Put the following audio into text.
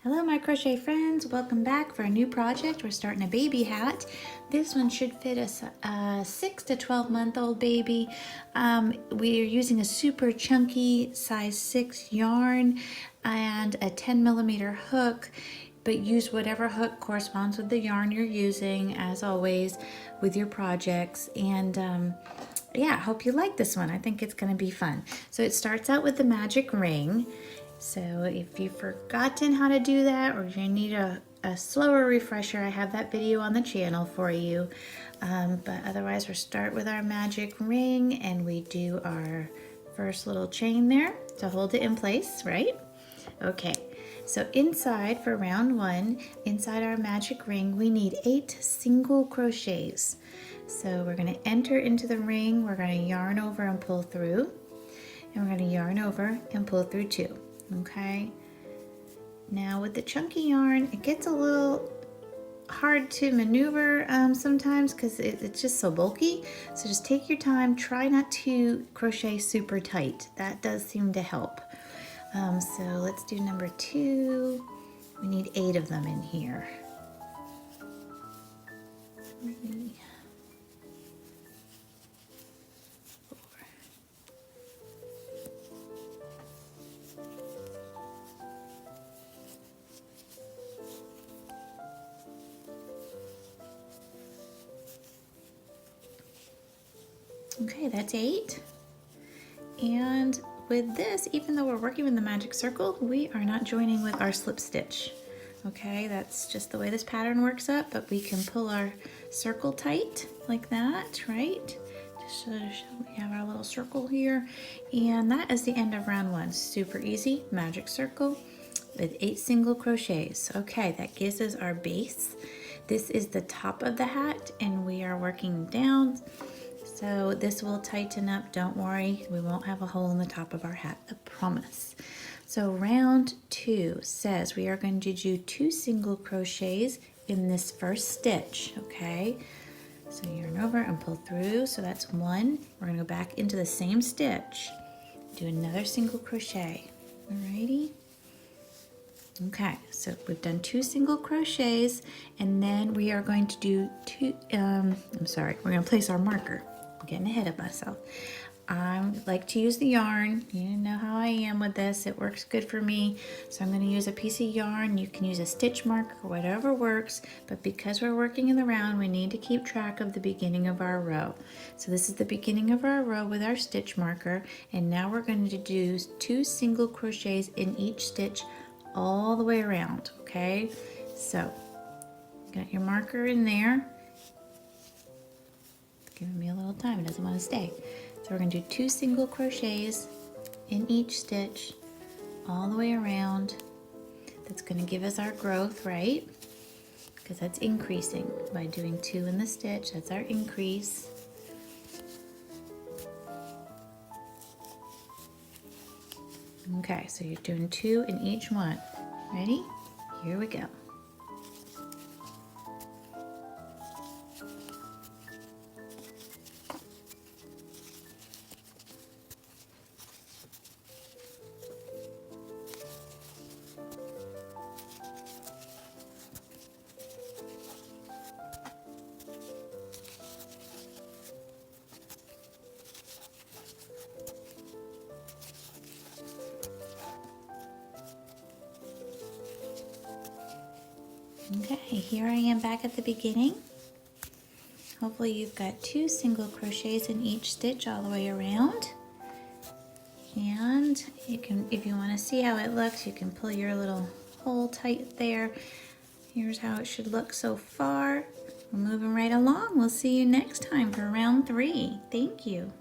Hello my crochet friends, welcome back for a new project. We're starting a baby hat. This one should fit a 6 to 12 month old baby. We are using a super chunky size 6 yarn and a 10 millimeter hook, but use whatever hook corresponds with the yarn you're using, as always with your projects. And yeah, I hope you like this one. I think it's going to be fun. So it starts out with the magic ring. So if you've forgotten how to do that, or you need a slower refresher, I have that video on the channel for you. But otherwise, we'll start with our magic ring and we do our first little chain there to hold it in place, right? Okay, so inside for round 1, inside our magic ring, we need 8 single crochets. So we're going to enter into the ring, we're going to yarn over and pull through, and we're going to yarn over and pull through 2. Okay, now with the chunky yarn, it gets a little hard to maneuver sometimes because it's just so bulky. So just take your time, try not to crochet super tight. That does seem to help. So let's do number 2. We need 8 of them in here. 3, 4. Okay, that's 8. And with this, even though we're working with the magic circle, we are not joining with our slip stitch. Okay, that's just the way this pattern works up, but we can pull our circle tight like that, right? Just so we have our little circle here. And that is the end of round 1. Super easy, magic circle with 8 single crochets. Okay, that gives us our base. This is the top of the hat and we are working down. So this will tighten up, don't worry, we won't have a hole in the top of our hat, I promise. So round 2 says we are going to do 2 single crochets in this first stitch, okay? So yarn over and pull through, so that's 1. We're gonna go back into the same stitch, do another single crochet, alrighty? Okay, so we've done 2 single crochets, and then we are going to do we're gonna place our marker. I'm getting ahead of myself. I like to use the yarn. You know how I am with this. It works good for me. So I'm going to use a piece of yarn. You can use a stitch marker, whatever works. But because we're working in the round, we need to keep track of the beginning of our row. So this is the beginning of our row with our stitch marker. And now we're going to do 2 single crochets in each stitch all the way around. Okay, so got your marker in there. Giving me a little time, it doesn't want to stay. So we're going to do 2 single crochets in each stitch all the way around. That's going to give us our growth, right? Because that's increasing by doing 2 in the stitch. That's our increase. Okay, so you're doing 2 in each one. Ready? Here we go. Okay, here I am back at the beginning. Hopefully you've got 2 single crochets in each stitch all the way around. And you can, if you want to see how it looks, you can pull your little hole tight there. Here's how it should look so far. We're moving right along. We'll see you next time for round 3. Thank you.